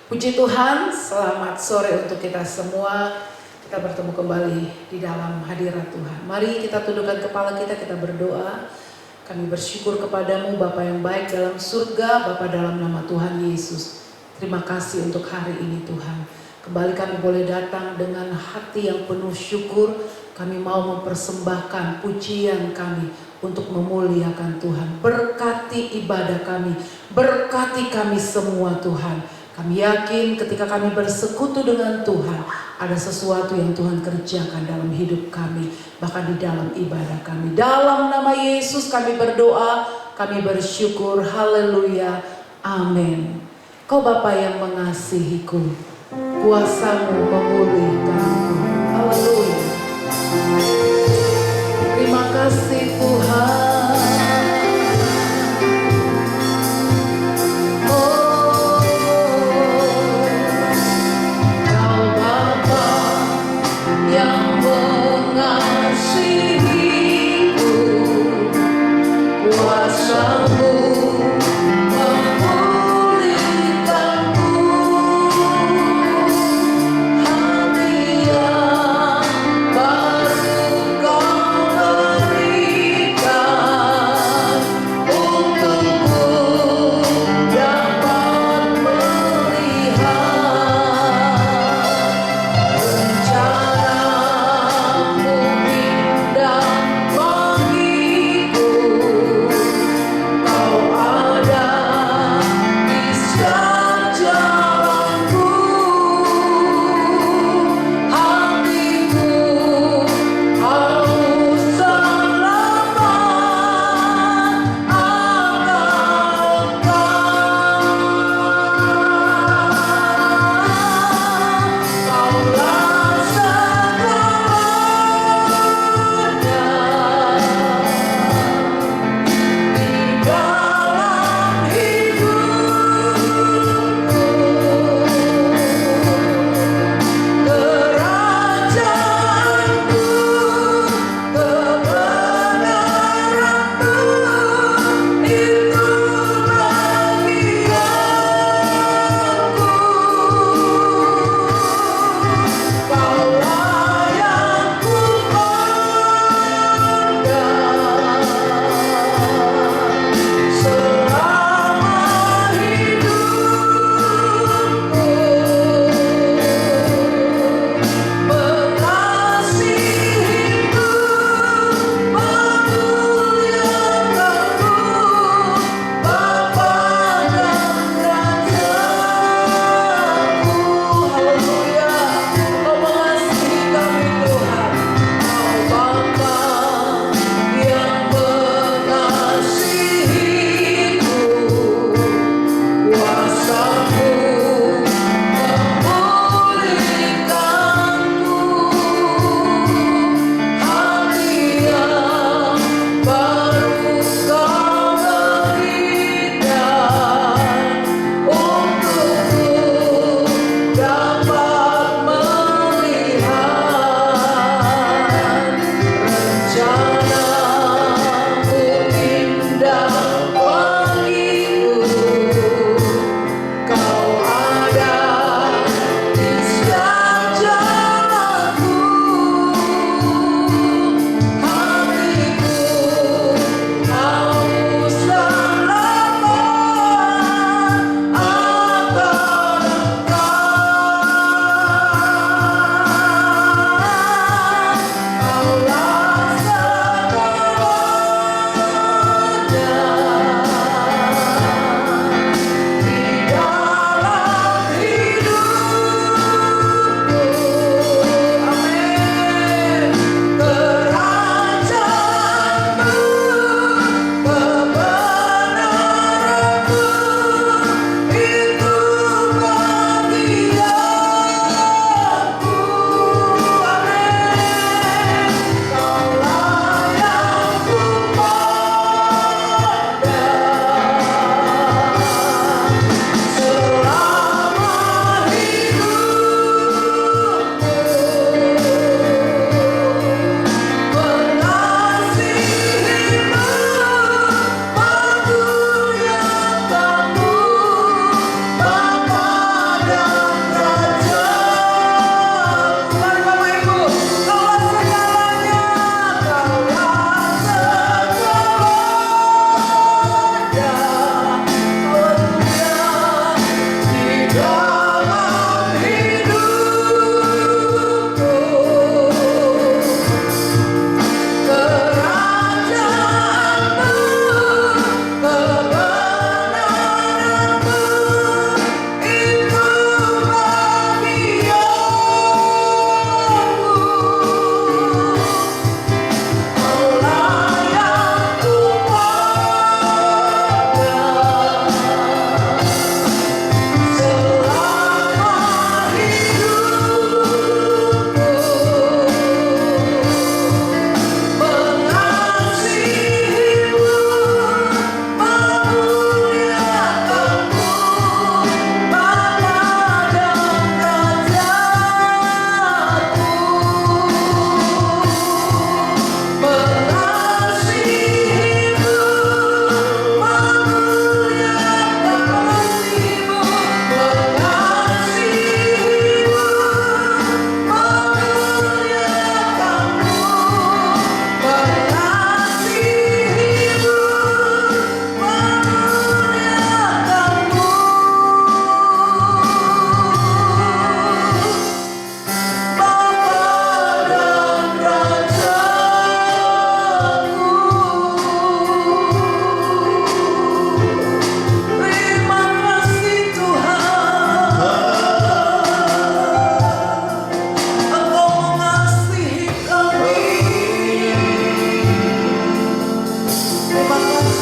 Puji Tuhan, selamat sore untuk kita semua. Kita bertemu kembali di dalam hadirat Tuhan. Mari kita tundukkan kepala kita berdoa. Kami bersyukur kepadamu Bapa yang baik dalam surga, Bapa dalam nama Tuhan Yesus. Terima kasih untuk hari ini Tuhan. Kembali kami boleh datang dengan hati yang penuh syukur. Kami mau mempersembahkan pujian kami untuk memuliakan Tuhan. Berkati ibadah kami, berkati kami semua Tuhan. Kami yakin ketika kami bersekutu dengan Tuhan, ada sesuatu yang Tuhan kerjakan dalam hidup kami, bahkan di dalam ibadah kami. Dalam nama Yesus kami berdoa, kami bersyukur, haleluya, amin. Kau Bapa yang mengasihiku, kuasa-Mu memulihkanku, haleluya. Terima kasih Tuhan. Baru kau berikan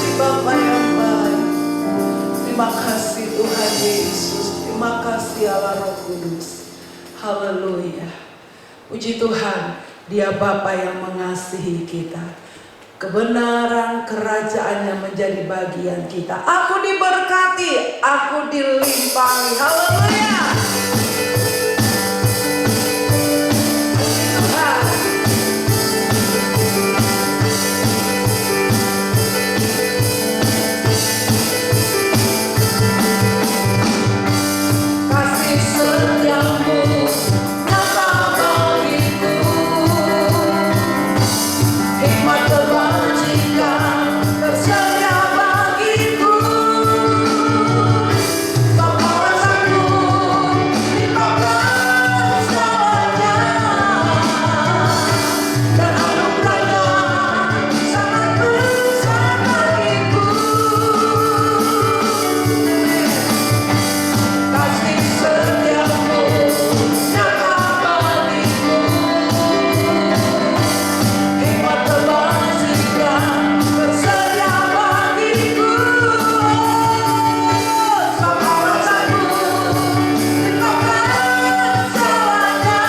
kasih Bapa yang baik. Terima kasih Tuhan Yesus. Terima kasih Allah Roh Kudus. Haleluya. Puji Tuhan, Dia Bapa yang mengasihi kita. Kebenaran kerajaannya menjadi bagian kita. Aku diberkati, aku dilimpahi. Haleluya. Kasih setiamu nyata bagiku, hikmat kebajikan tersedia bagiku. Kekuasaanmu limpahkan segalanya, dan anugerahnya sangat besar bagiku. Kasih setiamu nyata bagiku, hikmat kebajikan tersedia bagiku. Kekuasaanmu limpahkan segalanya,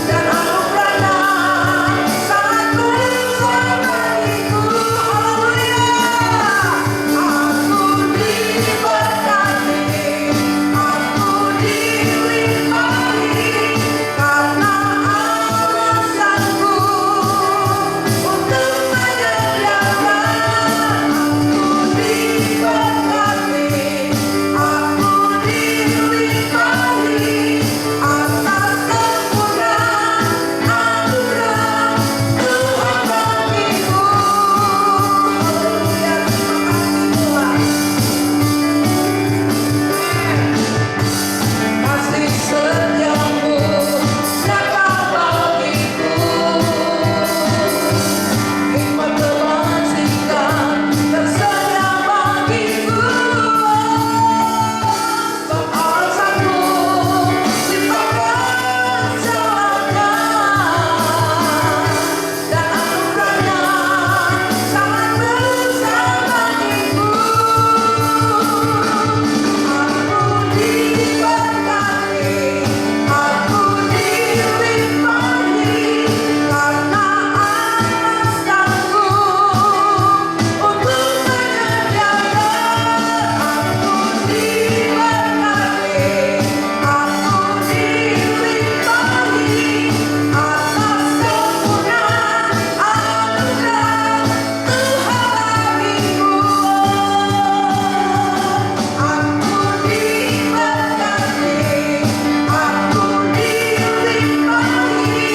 dan anugerahnya sangat besar bagiku. Haleluya. Aku diberkati, aku dilimpahi, karena Allah sanggup untuk menyediakan. Aku diberkati, aku dilimpahi, atas kemurahan anugerah Tuhan bagiku. Haleluya. Kasih setiamu nyata bagiku, hikmat kebajikan tersedia bagiku. Kekuasaanmu limpahkan segalanya, dan anugerahnya sangat besar bagiku. Aku diberkati, aku dilimpahi, karena Allah sanggup untuk menyediakan. Aku diberkati, aku dilimpahi, atas kemurahan anugerah Tuhan bagiku. Aku diberkati, aku dilimpahi,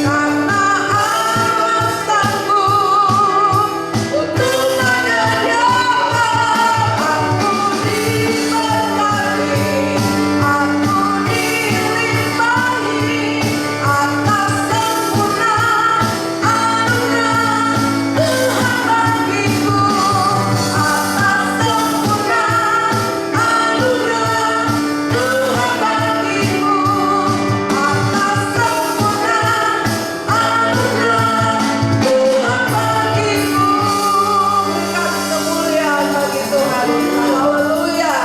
karena Allah sanggup untuk menyediakan. Aku diberkati, aku dilimpahi, atas sempurnaan anugerah Tuhan bagiku. Atas sempurnaan anugerah Tuhan bagiku, atas sempurnaan anugerah Tuhan bagiku. Kasih kemuliaan bagi Tuhan. Haleluya.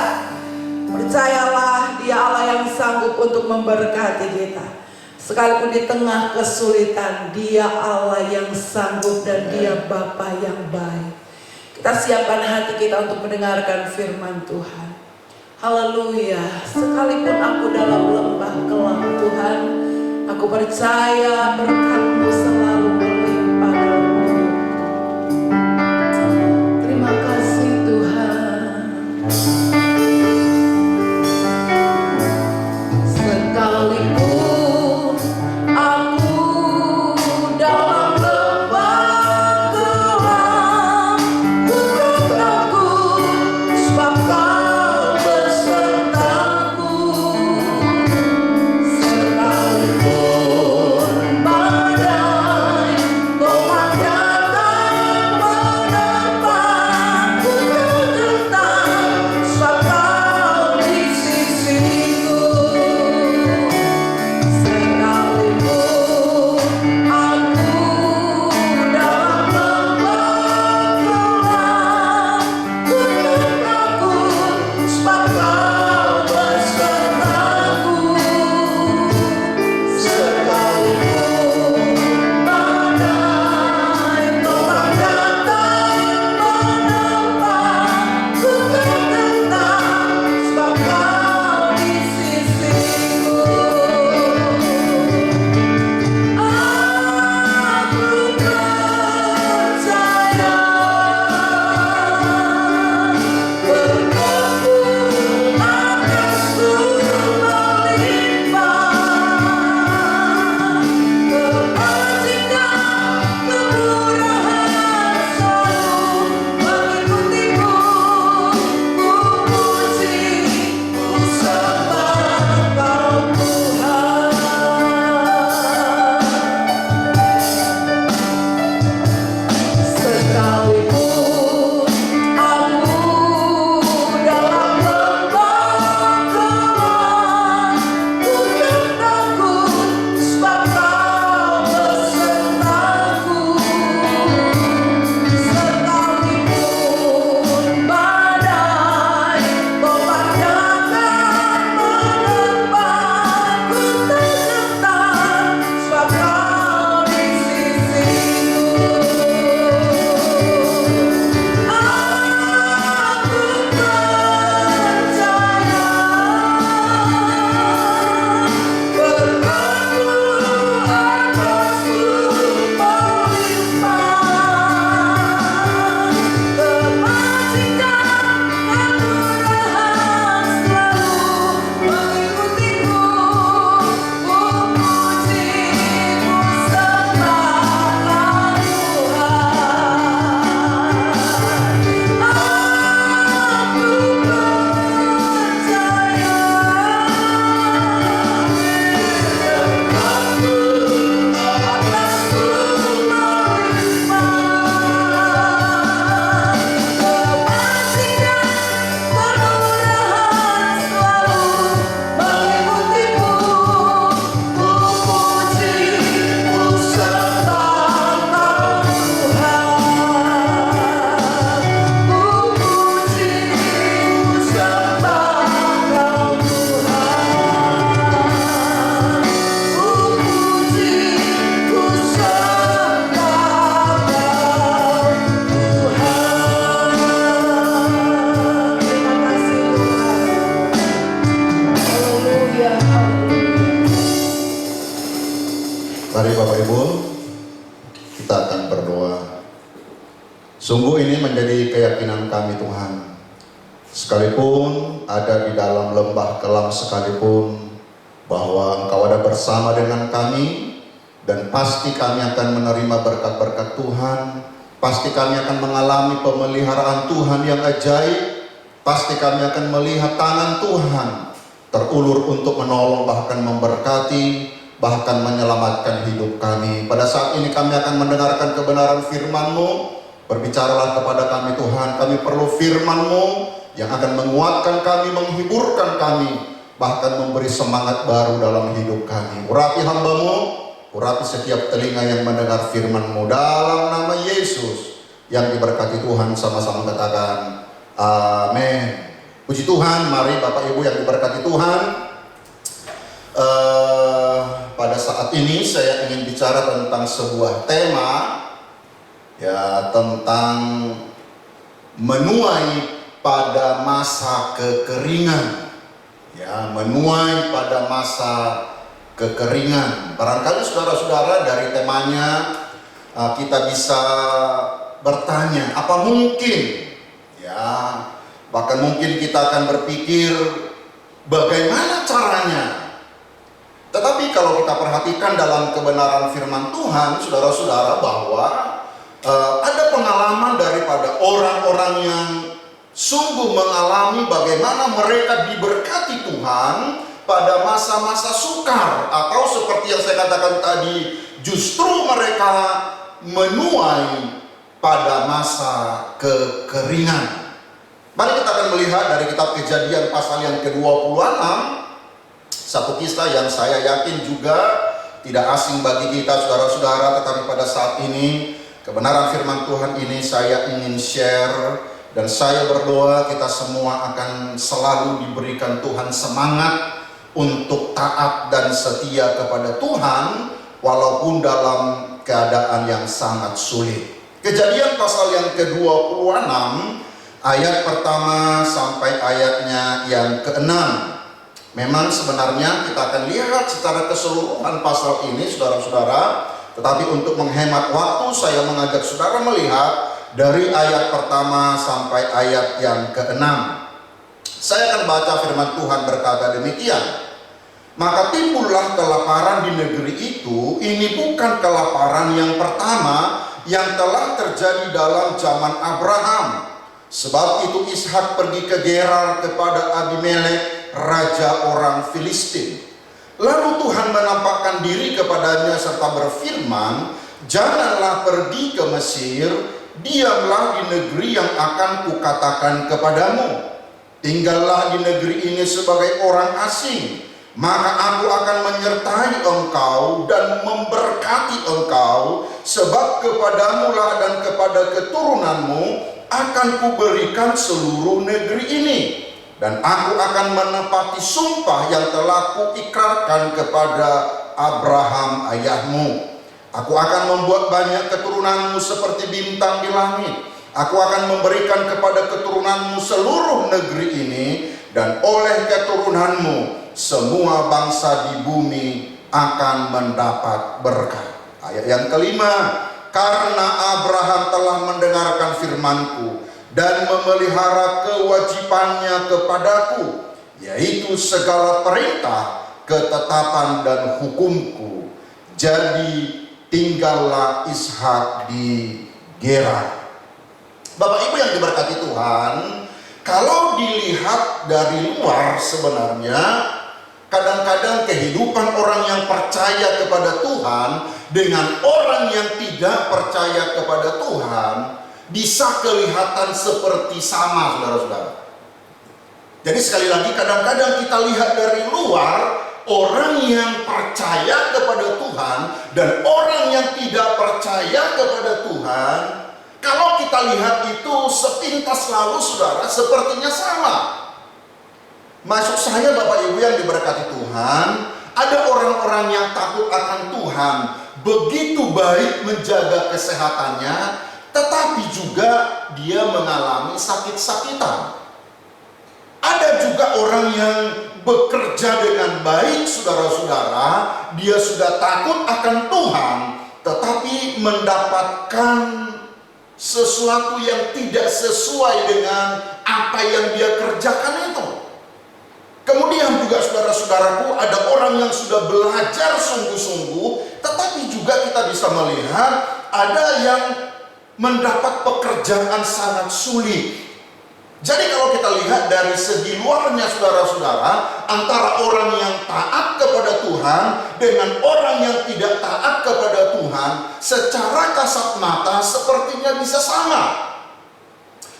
Percayalah, Dia Allah yang sanggup untuk memberkati kita. Sekalipun di tengah kesulitan, Dia Allah yang sanggup dan Dia Bapa yang baik. Kita siapkan hati kita untuk mendengarkan firman Tuhan. Haleluya. Sekalipun aku dalam lembah kelam Tuhan, aku percaya berkat-Mu selalu melimpah dalam hidupku. Terima kasih Tuhan. Sekalipun aku dalam lembah kelam, ku takut sebab Kau besertaku. Sekalipun badai Sungguh ini menjadi keyakinan kami Tuhan. Sekalipun ada di dalam lembah kelam sekalipun, bahwa Engkau ada bersama dengan kami, dan pasti kami akan menerima berkat-berkat Tuhan. Pasti kami akan mengalami pemeliharaan Tuhan yang ajaib. Pasti kami akan melihat tangan Tuhan terulur untuk menolong, bahkan memberkati, bahkan menyelamatkan hidup kami. Pada saat ini kami akan mendengarkan kebenaran firman-Mu. Berbicaralah kepada kami Tuhan, kami perlu firman-Mu yang akan menguatkan kami, menghiburkan kami, bahkan memberi semangat baru dalam hidup kami. Urapi hamba-Mu, urapi setiap telinga yang mendengar firman-Mu, dalam nama Yesus yang diberkati Tuhan. Sama-sama katakan amin. Puji Tuhan. Mari Bapak Ibu yang diberkati Tuhan, pada saat ini saya ingin bicara tentang sebuah tema, ya, tentang menuai pada masa kekeringan. Ya, menuai pada masa kekeringan. Barangkali saudara-saudara dari temanya kita bisa bertanya, apa mungkin? Ya, bahkan mungkin kita akan berpikir bagaimana caranya. Tetapi kalau kita perhatikan dalam kebenaran firman Tuhan, saudara-saudara, bahwa ada pengalaman daripada orang-orang yang sungguh mengalami bagaimana mereka diberkati Tuhan pada masa-masa sukar, atau seperti yang saya katakan tadi, justru mereka menuai pada masa kekeringan. Mari kita akan melihat dari kitab Kejadian pasal yang ke-26, satu kisah yang saya yakin juga tidak asing bagi kita saudara-saudara, tetapi pada saat ini kebenaran firman Tuhan ini saya ingin share, dan saya berdoa kita semua akan selalu diberikan Tuhan semangat untuk taat dan setia kepada Tuhan walaupun dalam keadaan yang sangat sulit. Kejadian pasal yang ke-26 ayat pertama sampai ayatnya yang ke-6. Memang sebenarnya kita akan lihat secara keseluruhan pasal ini saudara-saudara, tetapi untuk menghemat waktu saya mengajak saudara melihat dari ayat pertama sampai ayat yang ke-6. Saya akan baca firman Tuhan berkata demikian. Maka timbullah kelaparan di negeri itu. Ini bukan kelaparan yang pertama yang telah terjadi dalam zaman Abraham. Sebab itu Ishak pergi ke Gerar kepada Abimelek, raja orang Filistin. Lalu Tuhan menampakkan diri kepadanya serta berfirman, janganlah pergi ke Mesir, diamlah di negeri yang akan kukatakan kepadamu. Tinggallah di negeri ini sebagai orang asing, maka aku akan menyertai engkau dan memberkati engkau, sebab kepadamulah dan kepada keturunanmu akan kuberikan seluruh negeri ini. Dan aku akan menepati sumpah yang telah kuikrarkan kepada Abraham ayahmu. Aku akan membuat banyak keturunanmu seperti bintang di langit. Aku akan memberikan kepada keturunanmu seluruh negeri ini, dan oleh keturunanmu semua bangsa di bumi akan mendapat berkat. Ayat yang kelima, karena Abraham telah mendengarkan firmanku dan memelihara kewajibannya kepadaku, yaitu segala perintah, ketetapan dan hukumku. Jadi tinggallah Ishak di Gerar. Bapak Ibu yang diberkati Tuhan, kalau dilihat dari luar sebenarnya kadang-kadang kehidupan orang yang percaya kepada Tuhan dengan orang yang tidak percaya kepada Tuhan bisa kelihatan seperti sama, saudara-saudara. Jadi sekali lagi, kadang-kadang kita lihat dari luar orang yang percaya kepada Tuhan dan orang yang tidak percaya kepada Tuhan. Kalau kita lihat itu sepintas lalu, saudara, sepertinya sama. Maksud saya Bapak Ibu yang diberkati Tuhan, ada orang-orang yang takut akan Tuhan, begitu baik menjaga kesehatannya, tetapi juga dia mengalami sakit-sakitan. Ada juga orang yang bekerja dengan baik, saudara-saudara, dia sudah takut akan Tuhan, tetapi mendapatkan sesuatu yang tidak sesuai dengan apa yang dia kerjakan itu. Kemudian juga saudara-saudaraku, ada orang yang sudah belajar sungguh-sungguh, tetapi juga kita bisa melihat ada yang mendapat pekerjaan sangat sulit. Jadi kalau kita lihat dari segi luarnya saudara-saudara, antara orang yang taat kepada Tuhan dengan orang yang tidak taat kepada Tuhan, secara kasat mata sepertinya bisa sama.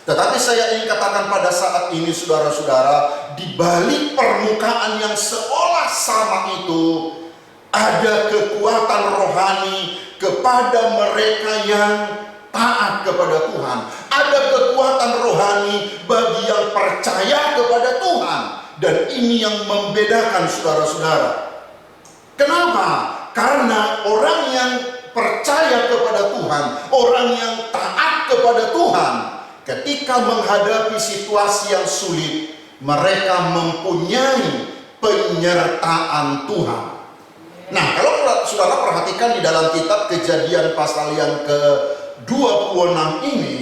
Tetapi saya ingin katakan pada saat ini saudara-saudara, di balik permukaan yang seolah sama itu, ada kekuatan rohani kepada mereka yang taat kepada Tuhan. Ada kekuatan rohani bagi yang percaya kepada Tuhan. Dan ini yang membedakan saudara-saudara. Kenapa? Karena orang yang percaya kepada Tuhan, orang yang taat kepada Tuhan, ketika menghadapi situasi yang sulit, mereka mempunyai penyertaan Tuhan. Nah, kalau saudara perhatikan di dalam kitab Kejadian pasal yang ke-26 ini,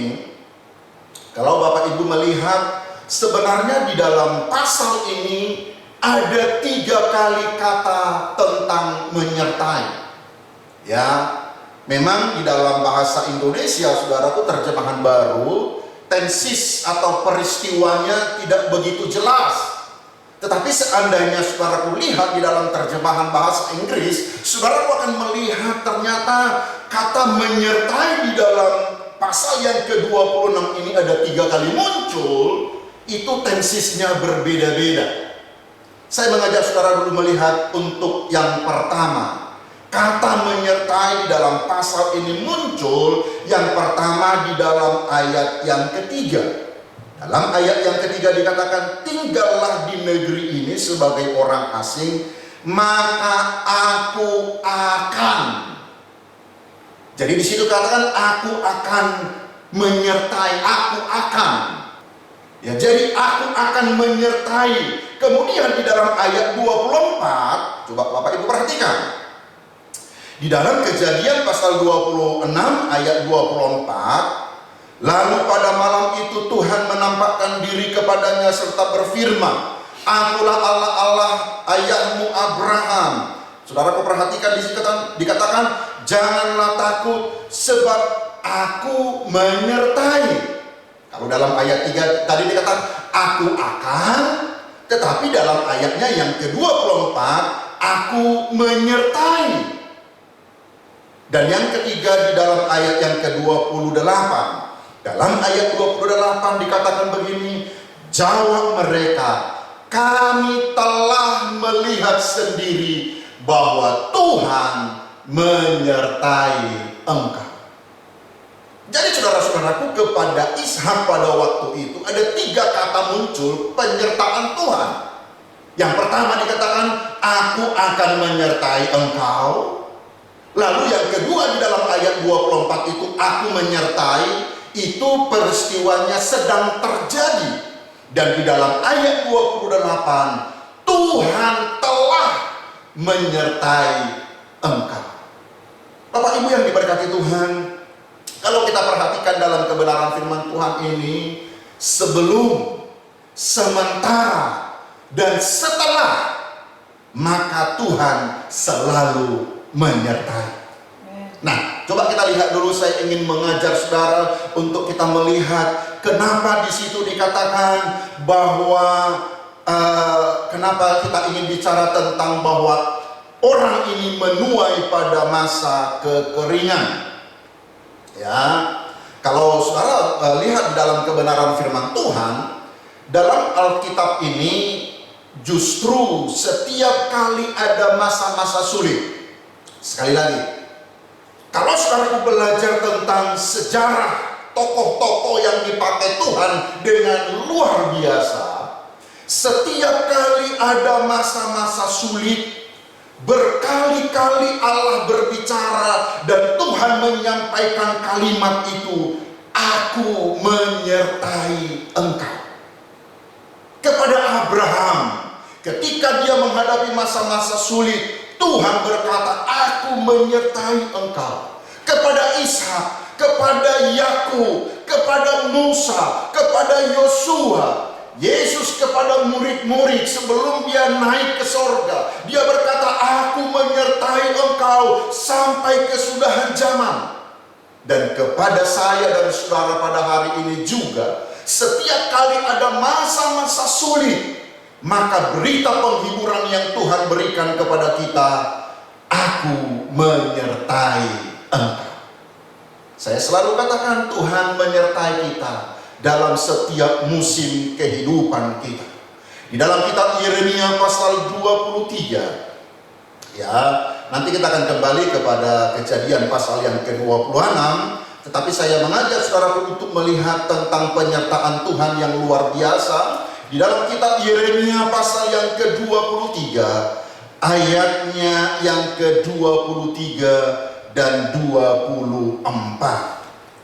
kalau Bapak Ibu melihat, sebenarnya di dalam pasal ini ada 3 kali kata tentang menyertai. Ya, memang di dalam bahasa Indonesia, saudaraku, terjemahan baru, tensis atau peristiwanya tidak begitu jelas. Tetapi seandainya saudaraku lihat di dalam terjemahan bahasa Inggris, saudaraku akan melihat ternyata kata menyertai di dalam pasal yang ke-26 ini ada 3 kali muncul, itu tensisnya berbeda-beda. Saya mengajak saudara dulu melihat untuk yang pertama. Kata menyertai di dalam pasal ini muncul yang pertama di dalam ayat yang ketiga. Dalam ayat yang ketiga dikatakan, tinggallah di negeri ini sebagai orang asing, maka aku akan. Jadi di situ katakan aku akan menyertai, aku akan. Ya, jadi aku akan menyertai. Kemudian di dalam ayat 24, coba Bapak Ibu perhatikan. Di dalam Kejadian pasal 26 ayat 24, lalu pada malam itu Tuhan menampakkan diri kepadanya serta berfirman, akulah Allah ayahmu Abraham. Saudaraku perhatikan di situ dikatakan, janganlah takut sebab aku menyertai. Kalau dalam ayat 3 tadi dikatakan aku akan, tetapi dalam ayatnya yang ke-24 aku menyertai. Dan yang ketiga di dalam ayat yang ke-28. Dalam ayat 28 dikatakan begini, jawab mereka, kami telah melihat sendiri bahwa Tuhan menyertai engkau. Jadi saudara-saudaraku, kepada Ishak pada waktu itu ada 3 kata muncul penyertaan Tuhan. Yang pertama dikatakan, aku akan menyertai engkau. Lalu yang kedua di dalam ayat 24 itu, aku menyertai, itu peristiwanya sedang terjadi. Dan di dalam ayat 28, Tuhan telah menyertai engkau. Bapak Ibu yang diberkati Tuhan, kalau kita perhatikan dalam kebenaran firman Tuhan ini, sebelum, sementara, dan setelah, maka Tuhan selalu menyertai. Nah, coba kita lihat dulu, saya ingin mengajar saudara untuk kita melihat kenapa di situ dikatakan bahwa kenapa kita ingin bicara tentang bahwa orang ini menuai pada masa kekeringan. Ya, kalau saudara lihat di dalam kebenaran firman Tuhan, dalam Alkitab ini justru setiap kali ada masa-masa sulit. Sekali lagi, kalau saudara belajar tentang sejarah tokoh-tokoh yang dipakai Tuhan dengan luar biasa, setiap kali ada masa-masa sulit, berkali-kali Allah berbicara dan Tuhan menyampaikan kalimat itu, aku menyertai engkau. Kepada Abraham, ketika dia menghadapi masa-masa sulit, Tuhan berkata, aku menyertai engkau. Kepada Ishak, kepada Yakub, kepada Musa, kepada Yosua. Yesus kepada murid-murid sebelum dia naik ke sorga, dia berkata, aku menyertai engkau sampai kesudahan zaman. Dan kepada saya dan saudara pada hari ini juga, setiap kali ada masa-masa sulit, maka berita penghiburan yang Tuhan berikan kepada kita, aku menyertai engkau. Saya selalu katakan, Tuhan menyertai kita dalam setiap musim kehidupan kita. Di dalam kitab Yeremia pasal 23, ya, nanti kita akan kembali kepada Kejadian pasal yang ke-26, tetapi saya mengajak saudara untuk melihat tentang penyertaan Tuhan yang luar biasa. Di dalam kitab Yeremia pasal yang ke-23, ayatnya yang ke-23 dan 24.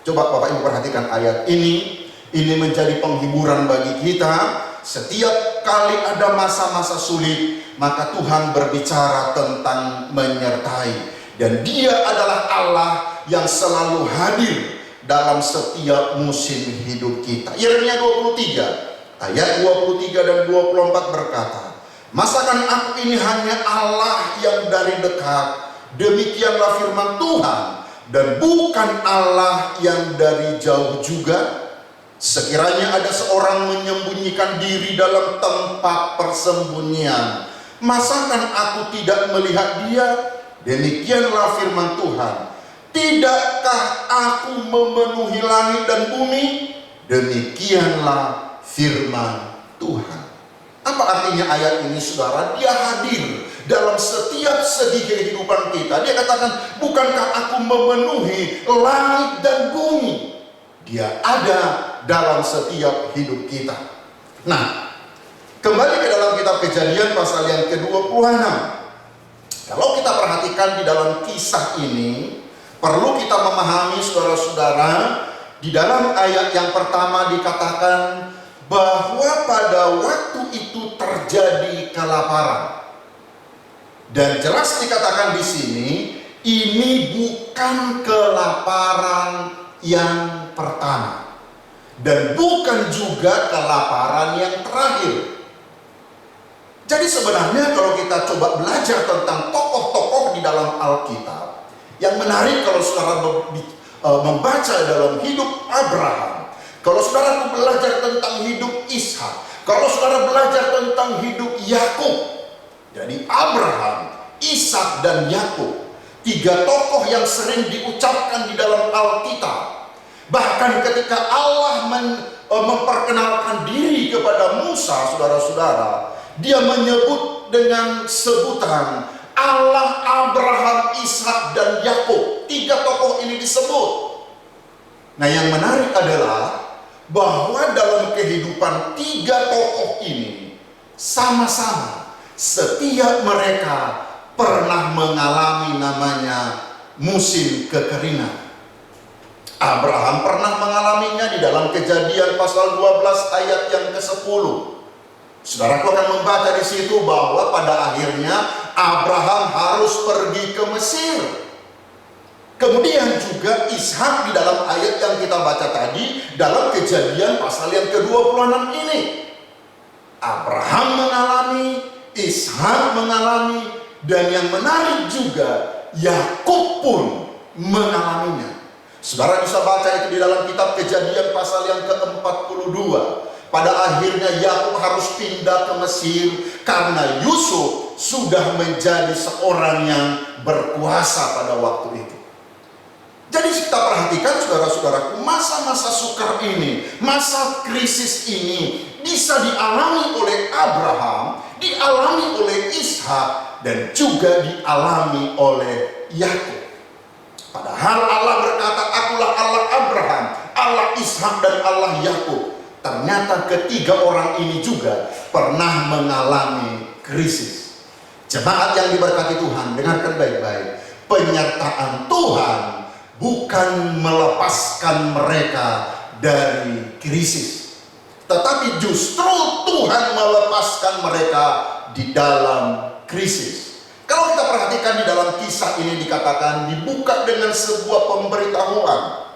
Coba Bapak Ibu perhatikan ayat ini. Ini menjadi penghiburan bagi kita. Setiap kali ada masa-masa sulit, maka Tuhan berbicara tentang menyertai. Dan Dia adalah Allah yang selalu hadir dalam setiap musim hidup kita. Yeremia 23 ayat 23 dan 24 berkata, masakan aku ini hanya Allah yang dari dekat, demikianlah firman Tuhan, dan bukan Allah yang dari jauh juga. Sekiranya ada seorang menyembunyikan diri dalam tempat persembunyian, masakan aku tidak melihat dia? Demikianlah firman Tuhan, tidakkah aku memenuhi langit dan bumi? Demikianlah firman Tuhan. Apa artinya ayat ini, saudara? Dia hadir dalam setiap segi kehidupan kita. Dia katakan, bukankah aku memenuhi langit dan bumi? Dia ada dalam setiap hidup kita. Nah, kembali ke dalam kitab Kejadian pasal yang ke-26. Kalau kita perhatikan di dalam kisah ini, perlu kita memahami, saudara-saudara, di dalam ayat yang pertama dikatakan bahwa pada waktu itu terjadi kelaparan. Dan jelas dikatakan di sini, ini bukan kelaparan yang pertama, dan bukan juga kelaparan yang terakhir. Jadi sebenarnya kalau kita coba belajar tentang tokoh-tokoh di dalam Alkitab, yang menarik kalau saudara membaca dalam hidup Abraham, kalau saudara belajar tentang hidup Ishak, kalau saudara belajar tentang hidup Yakub. Jadi Abraham, Ishak dan Yakub, tiga tokoh yang sering diucapkan di dalam Alkitab. Bahkan ketika Allah memperkenalkan diri kepada Musa, saudara-saudara, Dia menyebut dengan sebutan Allah Abraham, Ishak dan Yakub. Tiga tokoh ini disebut. Nah, yang menarik adalah bahwa dalam kehidupan tiga tokoh ini sama-sama, setiap mereka pernah mengalami namanya musim kekeringan. Abraham pernah mengalaminya di dalam Kejadian pasal 12 ayat yang ke-10. Saudaraku akan membaca di situ bahwa pada akhirnya Abraham harus pergi ke Mesir. Kemudian juga Ishak di dalam ayat yang kita baca tadi, dalam Kejadian pasal yang ke-26 ini. Abraham mengalami, Ishak mengalami, dan yang menarik juga Yakub pun mengalaminya. Saudara bisa baca itu di dalam kitab Kejadian pasal yang ke-42. Pada akhirnya Yakub harus pindah ke Mesir karena Yusuf sudah menjadi seorang yang berkuasa pada waktu itu. Jadi kita perhatikan, saudara-saudaraku, masa-masa sukar ini, masa krisis ini bisa dialami oleh Abraham, dialami oleh Ishak, dan juga dialami oleh Yakub. Padahal Allah berkata, akulah Allah Abraham, Allah Ishak dan Allah Yakub. Ternyata ketiga orang ini juga pernah mengalami krisis. Jemaat yang diberkati Tuhan, dengarkan baik-baik. Penyertaan Tuhan bukan melepaskan mereka dari krisis, tetapi justru Tuhan melepaskan mereka di dalam krisis. Kalau kita perhatikan di dalam kisah ini dikatakan dibuka dengan sebuah pemberitahuan.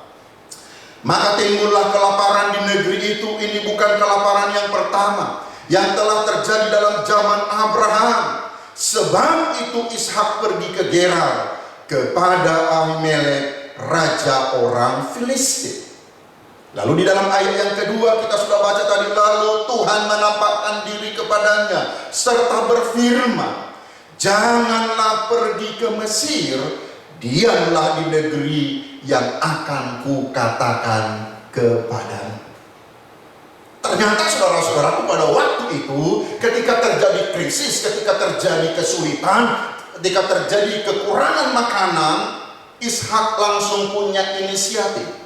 Maka timbullah kelaparan di negeri itu. Ini bukan kelaparan yang pertama yang telah terjadi dalam zaman Abraham. Sebab itu Ishak pergi ke Gerar kepada Ahimelek, raja orang Filistin. Lalu di dalam ayat yang kedua kita sudah baca tadi, lalu Tuhan menampakkan diri kepadanya serta berfirman, janganlah pergi ke Mesir, diamlah di negeri yang akan kukatakan kepadamu. Ternyata saudara-saudaraku, pada waktu itu ketika terjadi krisis, ketika terjadi kesulitan, ketika terjadi kekurangan makanan, Ishak langsung punya inisiatif.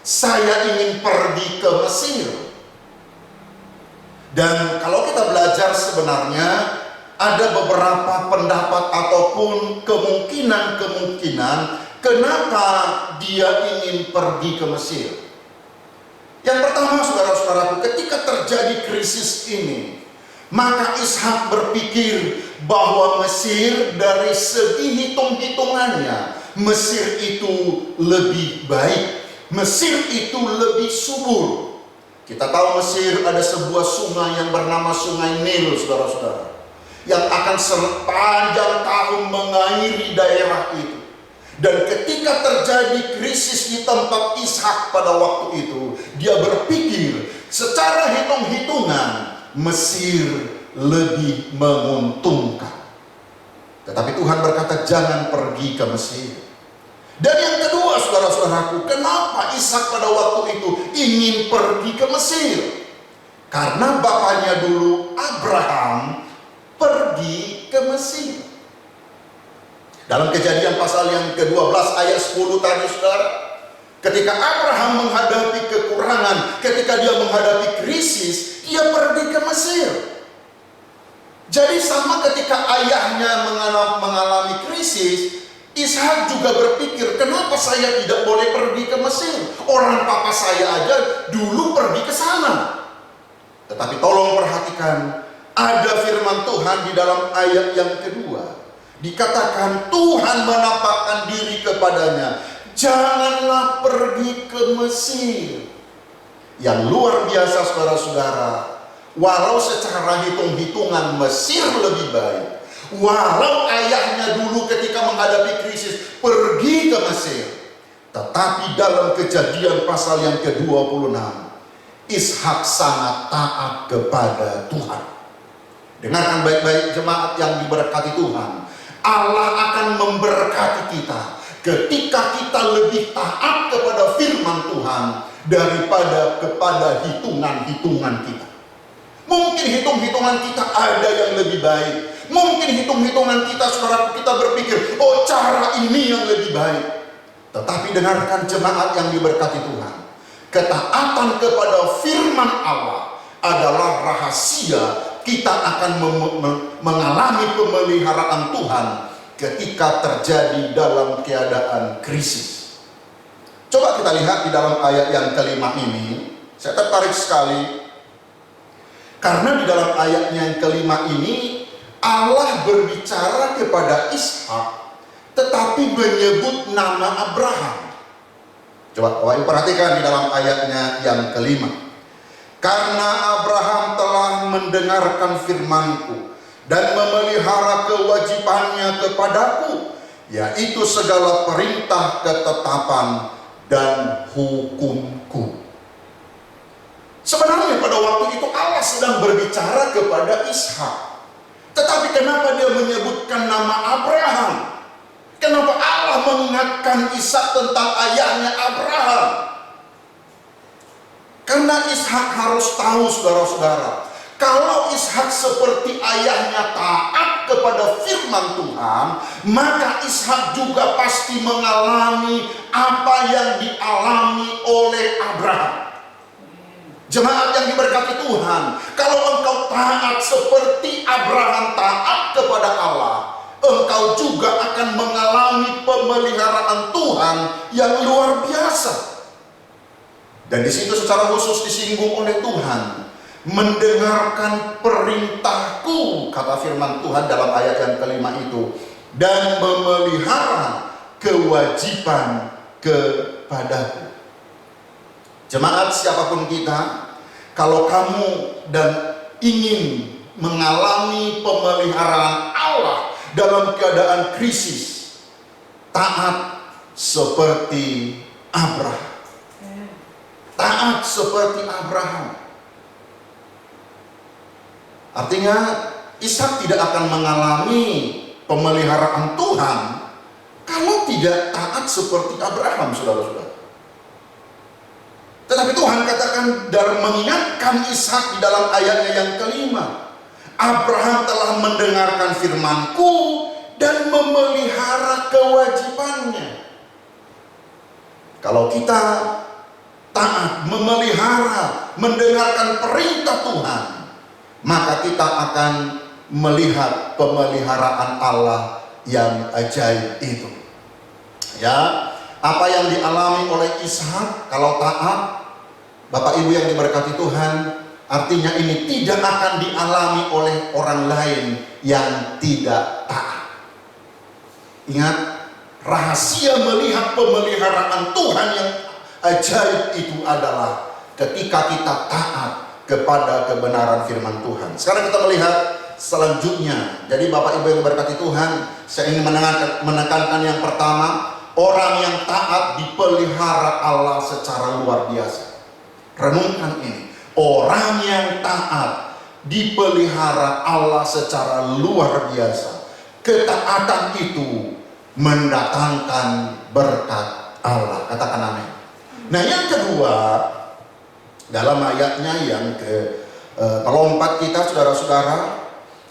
Saya ingin pergi ke Mesir. Dan kalau kita belajar, sebenarnya ada beberapa pendapat ataupun kemungkinan kenapa dia ingin pergi ke Mesir. Yang pertama, saudara-saudaraku, ketika terjadi krisis ini, maka Ishak berpikir bahwa Mesir dari segi hitung-hitungannya, Mesir itu lebih baik, Mesir itu lebih subur. Kita tahu Mesir ada sebuah sungai yang bernama Sungai Nil, saudara-saudara, yang akan sepanjang tahun mengairi daerah itu. Dan ketika terjadi krisis di tempat Ishak pada waktu itu, dia berpikir secara hitung-hitungan Mesir lebih menguntungkan. Tetapi Tuhan berkata, jangan pergi ke Mesir. Dan yang kedua, saudara-saudaraku, kenapa Ishak pada waktu itu ingin pergi ke Mesir? Karena bapaknya dulu, Abraham, pergi ke Mesir. Dalam Kejadian pasal yang ke-12 ayat 10 tadi, saudara, ketika Abraham menghadapi kekurangan, ketika dia menghadapi krisis, dia pergi ke Mesir. Jadi sama ketika ayahnya mengalami krisis, Ishak juga berpikir, kenapa saya tidak boleh pergi ke Mesir? Orang papa saya aja dulu pergi ke sana. Tetapi tolong perhatikan, ada firman Tuhan di dalam ayat yang kedua. Dikatakan Tuhan menampakkan diri kepadanya, janganlah pergi ke Mesir. Yang luar biasa, saudara-saudara, walau secara hitung-hitungan Mesir lebih baik, walau ayahnya dulu ketika menghadapi krisis pergi ke Mesir, tetapi dalam Kejadian pasal yang ke-26, Ishak sangat taat kepada Tuhan. Dengarkan baik-baik jemaat yang diberkati Tuhan, Allah akan memberkati kita ketika kita lebih taat kepada firman Tuhan daripada kepada hitungan-hitungan kita. Mungkin hitung-hitungan kita ada yang lebih baik. Mungkin hitung-hitungan kita, saudara, kita berpikir, oh cara ini yang lebih baik. Tetapi dengarkan jemaat yang diberkati Tuhan, ketaatan kepada firman Allah adalah rahasia kita akan mengalami pemeliharaan Tuhan ketika terjadi dalam keadaan krisis. Coba kita lihat di dalam ayat yang kelima ini, saya tertarik sekali. Karena di dalam ayatnya yang kelima ini, Allah berbicara kepada Ishak, tetapi menyebut nama Abraham. Coba Bapak perhatikan di dalam ayatnya yang kelima. Karena Abraham telah mendengarkan firman-Ku dan memelihara kewajibannya kepadaku, yaitu segala perintah, ketetapan, dan hukum-Ku. Sebenarnya pada waktu itu Allah sedang berbicara kepada Ishak. Tetapi kenapa dia menyebutkan nama Abraham? Kenapa Allah mengingatkan Ishak tentang ayahnya Abraham? Karena Ishak harus tahu, saudara-saudara, kalau Ishak seperti ayahnya taat kepada firman Tuhan, maka Ishak juga pasti mengalami apa yang dialami oleh Abraham. Jemaat yang diberkati Tuhan, kalau engkau taat seperti Abraham taat kepada Allah, engkau juga akan mengalami pemeliharaan Tuhan yang luar biasa. Dan di situ secara khusus disinggung oleh Tuhan, mendengarkan perintahku, kata firman Tuhan dalam ayat yang kelima itu, dan memelihara kewajiban kepadaku. Jemaat siapapun kita, kalau kamu dan ingin mengalami pemeliharaan Allah dalam keadaan krisis, taat seperti Abraham. Taat seperti Abraham. Artinya Ishak tidak akan mengalami pemeliharaan Tuhan kalau tidak taat seperti Abraham, saudara-saudara. Tetapi Tuhan katakan dalam mengingatkan Ishak di dalam ayatnya yang kelima, Abraham telah mendengarkan firman-Ku dan memelihara kewajibannya. Kalau kita taat, memelihara, mendengarkan perintah Tuhan, maka kita akan melihat pemeliharaan Allah yang ajaib itu. Ya, apa yang dialami oleh Ishak kalau taat, Bapak Ibu yang diberkati Tuhan, artinya ini tidak akan dialami oleh orang lain yang tidak taat. Ingat, rahasia melihat pemeliharaan Tuhan yang ajaib itu adalah ketika kita taat kepada kebenaran firman Tuhan. Sekarang kita melihat selanjutnya. Jadi Bapak Ibu yang diberkati Tuhan, saya ingin menekankan yang pertama, orang yang taat dipelihara Allah secara luar biasa. Renungkan ini. Orang yang taat dipelihara Allah secara luar biasa. Ketaatan itu mendatangkan berkat Allah. Katakan amin. Nah, yang kedua, dalam ayatnya yang ke-4 kita, saudara-saudara,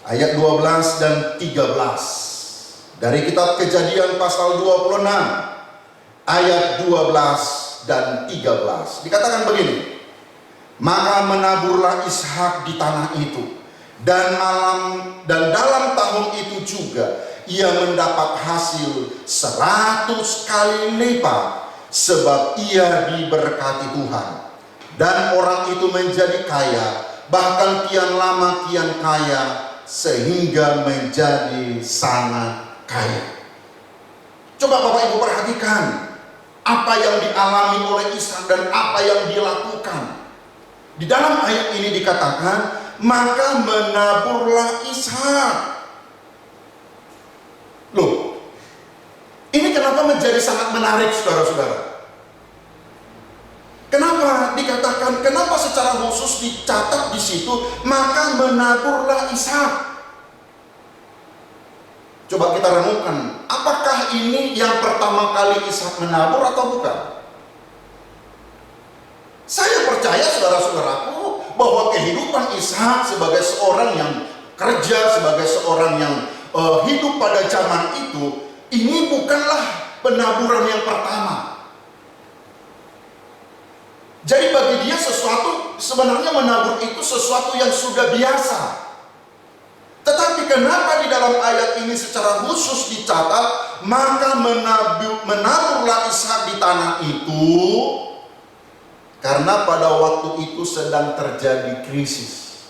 ayat 12 dan 13 dari kitab Kejadian pasal 26 ayat 12 dan 13 dikatakan begini, maka menaburlah Ishak di tanah itu, dan dalam tahun itu juga ia mendapat hasil 100 kali lipat, sebab ia diberkati Tuhan. Dan orang itu menjadi kaya, bahkan kian lama kian kaya, sehingga menjadi sangat kaya. Coba Bapak Ibu perhatikan apa yang dialami oleh Ishak dan apa yang dilakukan. Di dalam ayat ini dikatakan, maka menaburlah Ishak. Loh, ini kenapa menjadi sangat menarik, saudara-saudara? Kenapa dikatakan, kenapa secara khusus dicatat di situ, maka menaburlah Ishak? Coba kita renungkan, apakah ini yang pertama kali Ishak menabur atau bukan? Saya percaya, saudara-saudaraku, bahwa kehidupan Ishak sebagai seorang yang kerja, sebagai seorang yang hidup pada zaman itu, ini bukanlah penaburan yang pertama. Jadi bagi dia sebenarnya menabur itu sesuatu yang sudah biasa. Tetapi kenapa di dalam ayat ini secara khusus dicatat, maka menaburlah Ishak di tanah itu? Karena pada waktu itu sedang terjadi krisis.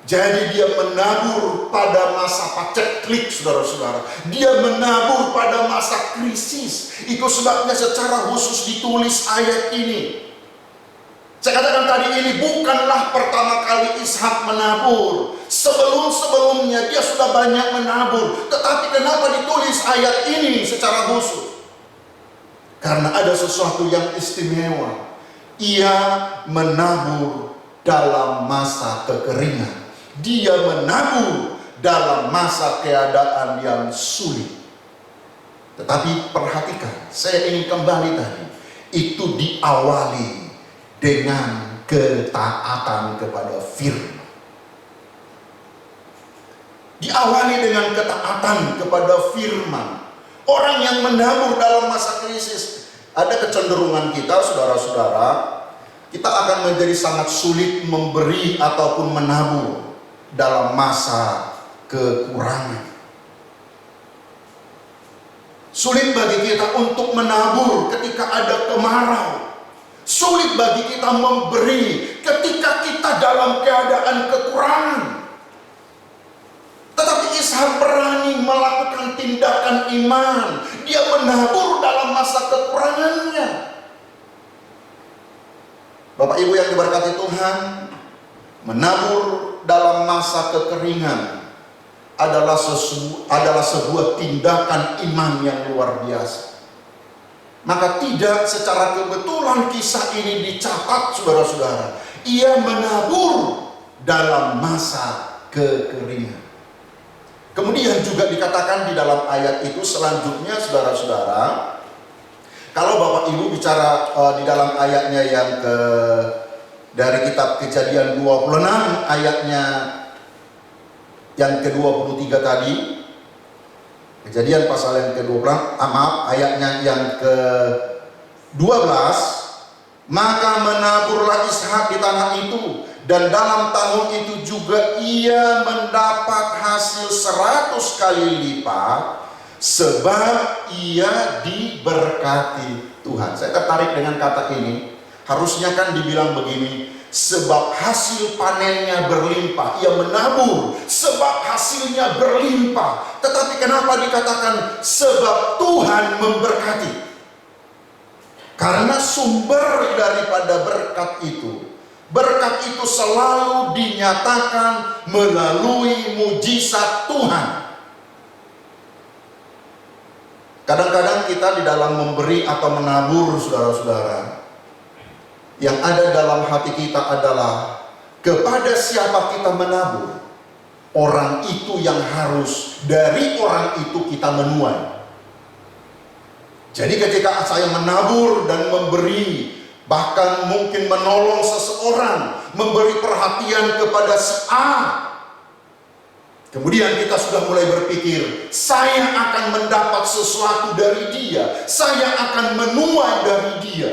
Jadi dia menabur pada masa paceklik, saudara-saudara. Dia menabur pada masa krisis. Itu sebabnya secara khusus ditulis ayat ini. Saya katakan tadi, ini bukanlah pertama kali Ishak menabur. Sebelum-sebelumnya dia sudah banyak menabur. Tetapi kenapa ditulis ayat ini secara khusus? Karena ada sesuatu yang istimewa. Ia menabur dalam masa kekeringan. Dia menabur dalam masa keadaan yang sulit. Tetapi perhatikan, saya ingin kembali tadi, itu diawali dengan ketaatan kepada firman. Diawali dengan ketaatan kepada firman. Orang yang menabur dalam masa krisis, ada kecenderungan kita, saudara-saudara, kita akan menjadi sangat sulit memberi ataupun menabur dalam masa kekurangan. Sulit bagi kita untuk menabur ketika ada kemarau. Sulit bagi kita memberi ketika kita dalam keadaan kekurangan. Tetapi Ishak berani melakukan tindakan iman. Dia menabur dalam masa kekurangannya. Bapak Ibu yang diberkati Tuhan, menabur dalam masa kekeringan adalah sebuah tindakan iman yang luar biasa. Maka tidak secara kebetulan kisah ini dicatat, saudara-saudara. Ia menabur dalam masa kekeringan. Kemudian juga dikatakan di dalam ayat itu selanjutnya, saudara-saudara, kalau Bapak Ibu bicara di dalam ayatnya yang dari kitab Kejadian 26 ayatnya yang ke-23 tadi, Kejadian pasal yang ke-20, ayatnya yang ke-12, maka menaburlah Ishak di tanah itu, dan dalam tahun itu juga ia mendapat hasil 100 kali lipat, sebab ia diberkati Tuhan. Saya tertarik dengan kata ini. Harusnya kan dibilang begini, sebab hasil panennya berlimpah, ia menabur sebab hasilnya berlimpah. Tetapi kenapa dikatakan sebab Tuhan memberkati? Karena sumber daripada berkat itu selalu dinyatakan melalui mujizat Tuhan. Kadang-kadang kita di dalam memberi atau menabur, saudara-saudara, yang ada dalam hati kita adalah kepada siapa kita menabur, orang itu yang harus dari orang itu kita menuai. Jadi ketika saya menabur dan memberi, bahkan mungkin menolong seseorang, memberi perhatian kepada si A, kemudian kita sudah mulai berpikir, saya akan mendapat sesuatu dari dia, saya akan menuai dari dia.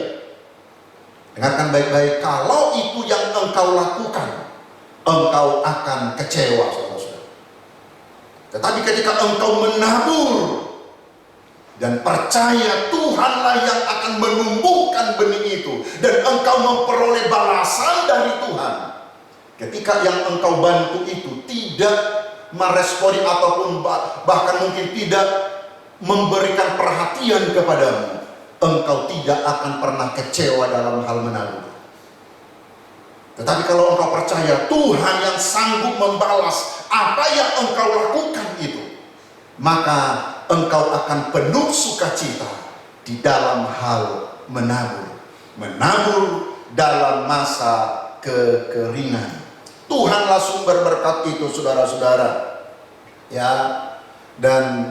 Dengarkan baik-baik, kalau itu yang engkau lakukan, engkau akan kecewa, saudara-saudara. Tetapi ketika engkau menabur dan percaya Tuhanlah yang akan menumbuhkan benih itu, dan engkau memperoleh balasan dari Tuhan, ketika yang engkau bantu itu tidak meresponi ataupun bahkan mungkin tidak memberikan perhatian kepadamu, engkau tidak akan pernah kecewa dalam hal menabur. Tetapi kalau engkau percaya Tuhan yang sanggup membalas apa yang engkau lakukan itu, maka engkau akan penuh sukacita di dalam hal menabur. Menabur dalam masa kekeringan. Tuhanlah sumber berkat itu, saudara-saudara. Ya, dan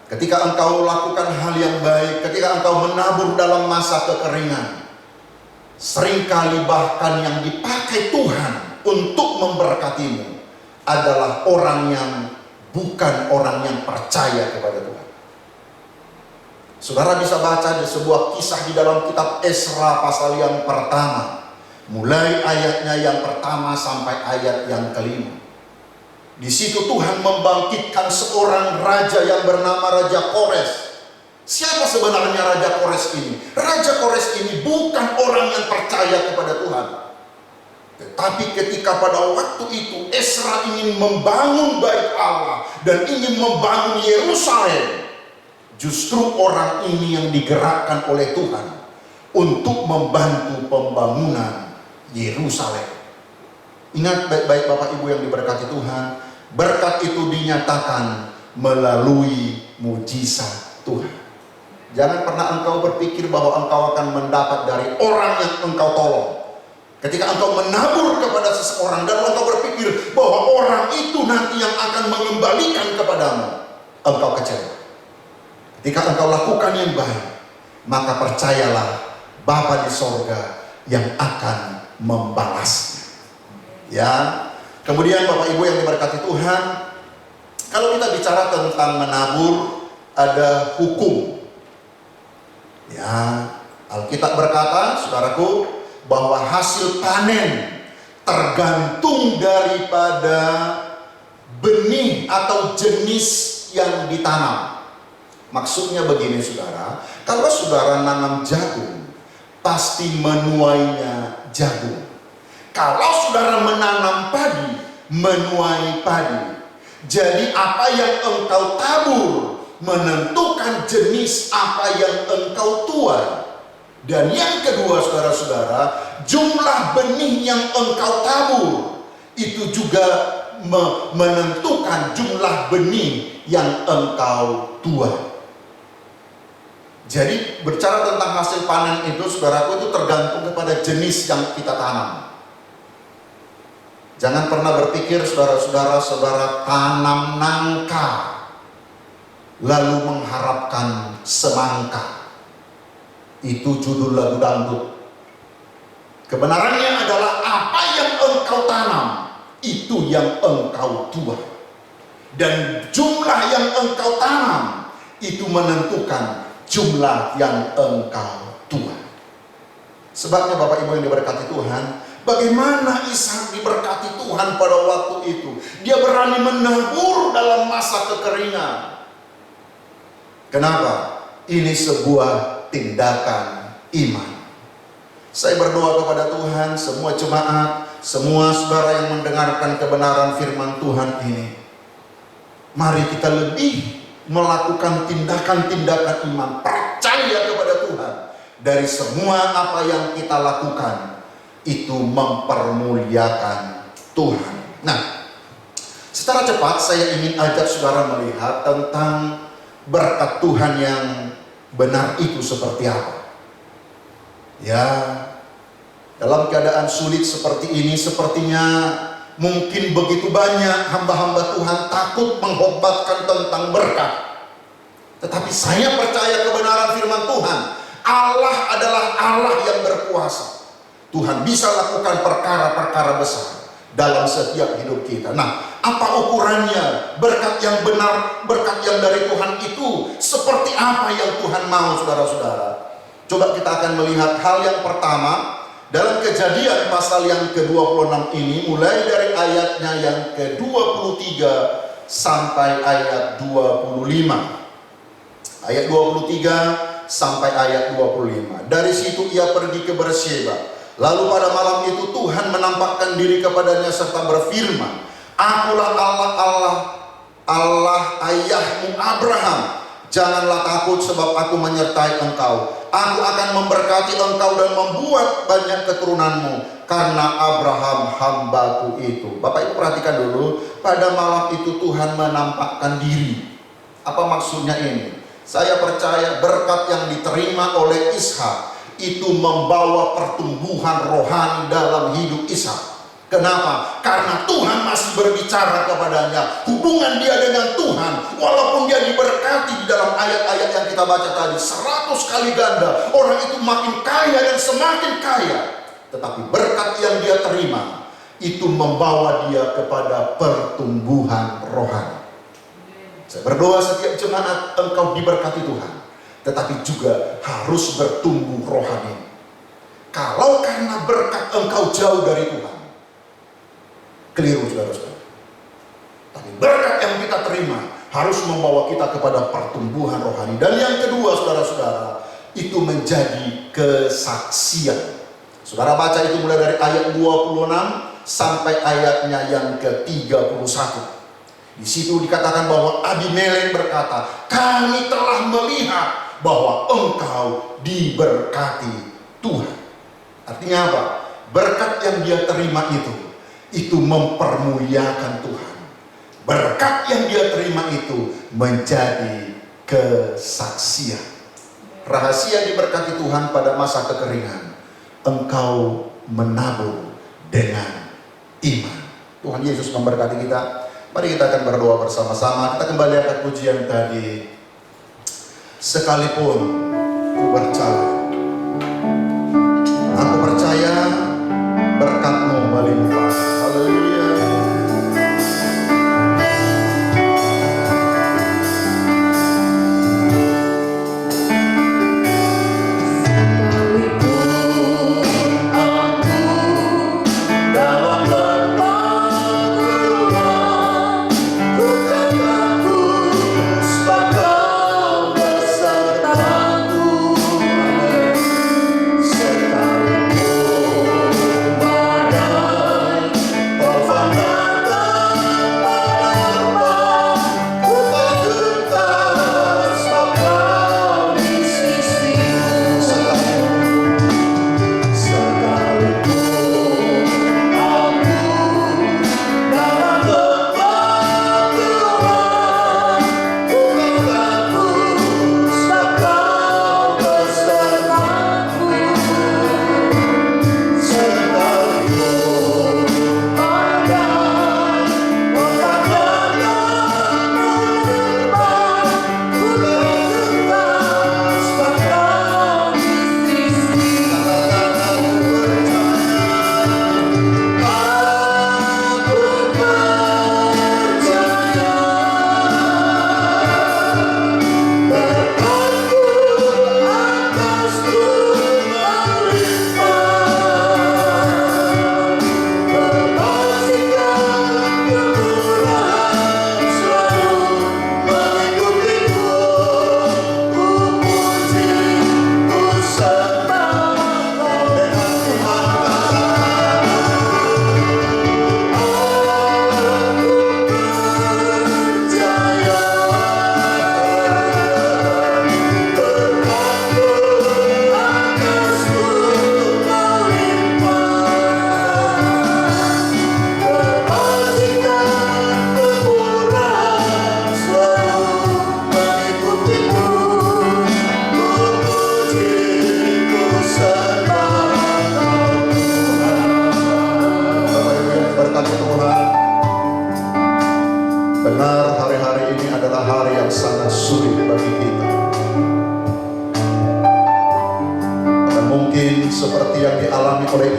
ketika engkau lakukan hal yang baik, ketika engkau menabur dalam masa kekeringan, seringkali bahkan yang dipakai Tuhan untuk memberkatimu adalah orang yang bukan orang yang percaya kepada Tuhan. Saudara bisa baca di sebuah kisah di dalam kitab Esra pasal yang pertama, mulai ayatnya yang pertama sampai ayat yang kelima. Di situ Tuhan membangkitkan seorang raja yang bernama Raja Kores. Siapa sebenarnya Raja Kores ini? Raja Kores ini bukan orang yang percaya kepada Tuhan. Tetapi ketika pada waktu itu Esra ingin membangun bait Allah dan ingin membangun Yerusalem, justru orang ini yang digerakkan oleh Tuhan untuk membantu pembangunan Yerusalem. Ingat baik-baik Bapak Ibu yang diberkati Tuhan, berkat itu dinyatakan melalui mujizat Tuhan. Jangan pernah engkau berpikir bahwa engkau akan mendapat dari orang yang engkau tolong. Ketika engkau menabur kepada seseorang dan engkau berpikir bahwa orang itu nanti yang akan mengembalikan kepadamu, engkau kecewa. Ketika engkau lakukan yang baik, maka percayalah Bapa di sorga yang akan membalasnya. Ya, kemudian Bapak Ibu yang diberkati Tuhan, kalau kita bicara tentang menabur, ada hukum. Ya, Alkitab berkata, saudaraku, bahwa hasil panen tergantung daripada benih atau jenis yang ditanam. Maksudnya begini, saudara, kalau saudara nanam jagung, pasti menuainya jagung. Kalau saudara menanam padi, menuai padi. Jadi apa yang engkau tabur menentukan jenis apa yang engkau tuai. Dan yang kedua, saudara-saudara, jumlah benih yang engkau tabur itu juga menentukan jumlah benih yang engkau tuai. Jadi berbicara tentang hasil panen itu, saudaraku, itu tergantung kepada jenis yang kita tanam. Jangan pernah berpikir saudara tanam nangka lalu mengharapkan semangka. Itu judul lagu dangdut. Kebenarannya adalah apa yang engkau tanam, itu yang engkau tuai. Dan jumlah yang engkau tanam itu menentukan jumlah yang engkau tuai. Sebabnya Bapak Ibu yang diberkati Tuhan, bagaimana Ishak diberkati Tuhan pada waktu itu. Dia berani menabur dalam masa kekeringan. Kenapa? Ini sebuah tindakan iman. Saya berdoa kepada Tuhan, semua jemaat, semua saudara yang mendengarkan kebenaran firman Tuhan ini, mari kita lebih melakukan tindakan-tindakan iman, percaya kepada Tuhan. Dari semua apa yang kita lakukan, itu mempermuliakan Tuhan. Nah, secara cepat saya ingin ajak saudara melihat tentang berkat Tuhan yang benar itu seperti apa. Ya, dalam keadaan sulit seperti ini, sepertinya mungkin begitu banyak hamba-hamba Tuhan takut mengkhotbahkan tentang berkat. Tetapi saya percaya kebenaran firman Tuhan. Allah adalah Allah yang berkuasa. Tuhan bisa lakukan perkara-perkara besar dalam setiap hidup kita. Nah, apa ukurannya? Berkat yang benar, berkat yang dari Tuhan itu seperti apa yang Tuhan mau, saudara-saudara? Coba kita akan melihat hal yang pertama dalam Kejadian pasal yang ke-26 ini, mulai dari ayatnya yang ke-23 sampai ayat 25. Ayat 23 sampai ayat 25. Dari situ ia pergi ke Berseba. Lalu pada malam itu Tuhan menampakkan diri kepadanya serta berfirman, "Akulah Allah ayahmu Abraham. Janganlah takut, sebab aku menyertai engkau. Aku akan memberkati engkau dan membuat banyak keturunanmu, karena Abraham hambaku itu." Bapak Ibu perhatikan dulu, pada malam itu Tuhan menampakkan diri. Apa maksudnya ini? Saya percaya berkat yang diterima oleh Ishak itu membawa pertumbuhan rohani dalam hidup Ishak. Kenapa? Karena Tuhan masih berbicara kepadanya. Hubungan dia dengan Tuhan, walaupun dia diberkati di dalam ayat-ayat yang kita baca tadi 100 kali ganda, orang itu makin kaya dan semakin kaya. Tetapi berkat yang dia terima itu membawa dia kepada pertumbuhan rohani. Saya berdoa setiap jemaat engkau diberkati Tuhan, tetapi juga harus bertumbuh rohani. Kalau karena berkat engkau jauh dari Tuhan, keliru, saudara-saudara. Tapi berkat yang kita terima harus membawa kita kepada pertumbuhan rohani. Dan yang kedua, saudara-saudara, itu menjadi kesaksian. Saudara baca itu mulai dari ayat 26 sampai ayatnya yang ke-31. Di situ dikatakan bahwa Abimelek berkata, "Kami telah melihat bahwa engkau diberkati Tuhan." Artinya apa? Berkat yang dia terima itu mempermuliakan Tuhan. Berkat yang dia terima itu menjadi kesaksian. Rahasia diberkati Tuhan pada masa kekeringan, engkau menabur dengan iman. Tuhan Yesus memberkati kita. Mari kita akan berdoa bersama-sama. Kita kembali akan pujian tadi. Sekalipun ku berjalan, aku percaya berkat-Mu melimpah. Haleluya. Sekalipun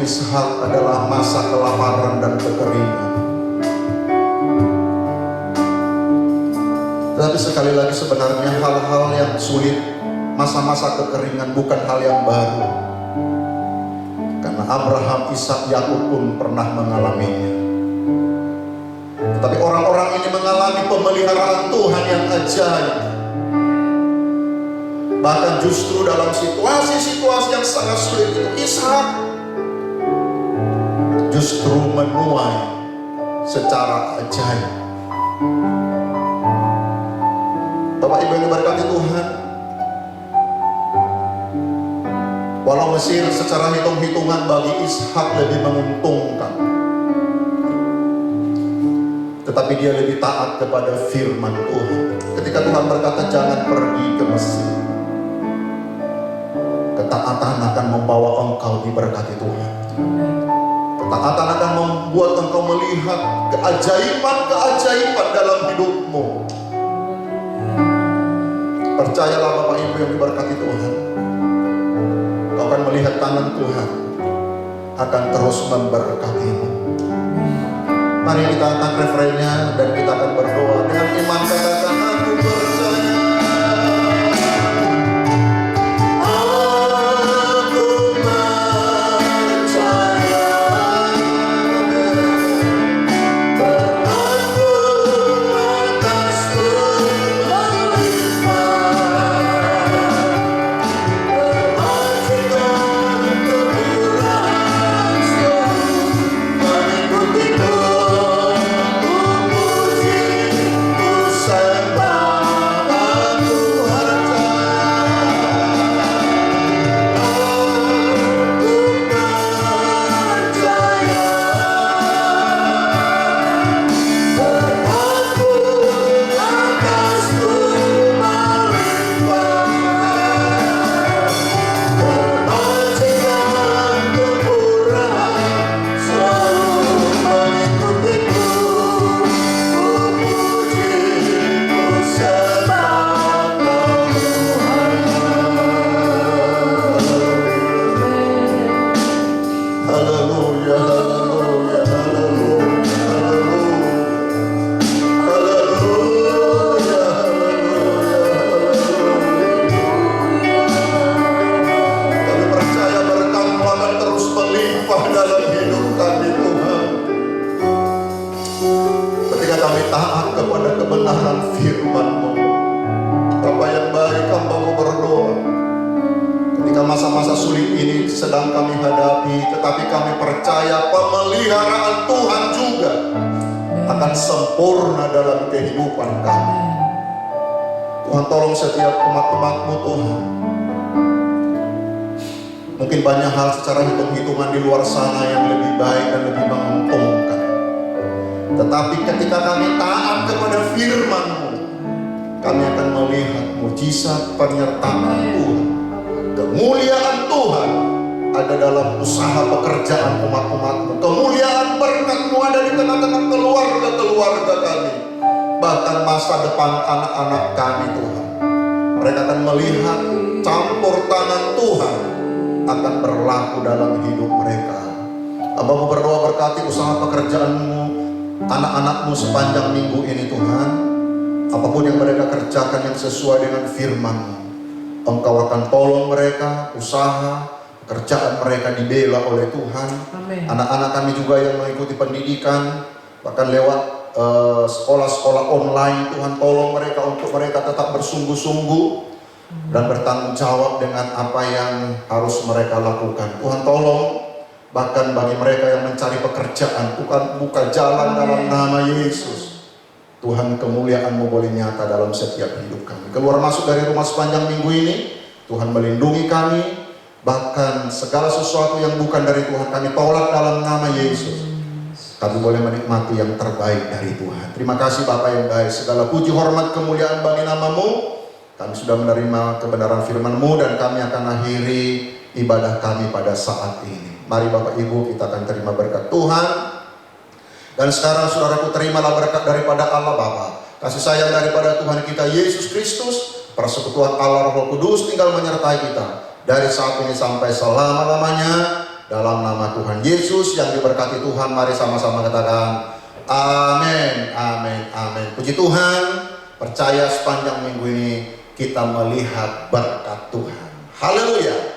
Ishak adalah masa kelaparan dan kekeringan. Tetapi sekali lagi sebenarnya hal-hal yang sulit, masa-masa kekeringan bukan hal yang baru. Karena Abraham, Ishak, Yakub pun pernah mengalaminya. Tetapi orang-orang ini mengalami pemeliharaan Tuhan yang ajaib. Bahkan justru dalam situasi-situasi yang sangat sulit itu, Ishak justru menuai secara ajaib. Bapak Ibu yang diberkati Tuhan, walau Mesir secara hitung-hitungan bagi Ishak lebih menguntungkan, tetapi dia lebih taat kepada firman Tuhan. Ketika Tuhan berkata jangan pergi ke Mesir, ketaatan akan membawa engkau diberkati Tuhan. Ketaatan akan membuat engkau melihat keajaiban-keajaiban dalam hidupmu. Percayalah Bapak Ibu yang diberkati Tuhan, kau akan melihat tangan Tuhan akan terus memberkatimu. Mari kita angkat refrennya dan kita akan berdoa dengan iman. Katakan aku percaya. Masa-masa sulit ini sedang kami hadapi, tetapi kami percaya pemeliharaan Tuhan juga akan sempurna dalam kehidupan kami. Tuhan tolong setiap umat-umat-Mu Tuhan. Mungkin banyak hal secara hitung-hitungan di luar sana yang lebih baik dan lebih menguntungkan, tetapi ketika kami taat kepada firman-Mu, kami akan melihat mujizat penyertaan Tuhan. Kemuliaan Tuhan ada dalam usaha pekerjaan umat-umat-Mu. Kemuliaan berkat-Mu ada di tengah-tengah keluarga-keluarga kami. Bahkan masa depan anak-anak kami Tuhan. Mereka akan melihat campur tangan Tuhan akan berlaku dalam hidup mereka. Hamba-Mu berdoa berkati usaha pekerjaan-Mu, anak-anak-Mu sepanjang minggu ini Tuhan. Apapun yang mereka kerjakan yang sesuai dengan firman-Mu, Engkau akan tolong mereka, usaha, pekerjaan mereka dibela oleh Tuhan. Anak-anak kami juga yang mengikuti pendidikan, bahkan lewat sekolah-sekolah online, Tuhan tolong mereka untuk mereka tetap bersungguh-sungguh dan bertanggung jawab dengan apa yang harus mereka lakukan. Tuhan tolong, bahkan bagi mereka yang mencari pekerjaan, Tuhan buka jalan dalam nama Yesus. Tuhan, kemuliaan-Mu boleh nyata dalam setiap hidup kami. Keluar masuk dari rumah sepanjang minggu ini, Tuhan melindungi kami. Bahkan segala sesuatu yang bukan dari Tuhan kami tolak dalam nama Yesus. Kami boleh menikmati yang terbaik dari Tuhan. Terima kasih Bapa yang baik. Segala puji hormat kemuliaan bagi nama-Mu. Kami sudah menerima kebenaran firman-Mu dan kami akan akhiri ibadah kami pada saat ini. Mari Bapak Ibu kita akan terima berkat Tuhan. Dan sekarang saudaraku, terimalah berkat daripada Allah Bapa, kasih sayang daripada Tuhan kita Yesus Kristus, persekutuan Allah Roh Kudus tinggal menyertai kita dari saat ini sampai selama-lamanya. Dalam nama Tuhan Yesus yang diberkati Tuhan, mari sama-sama katakan amin, amin, amin. Puji Tuhan, percaya sepanjang minggu ini kita melihat berkat Tuhan. Haleluya.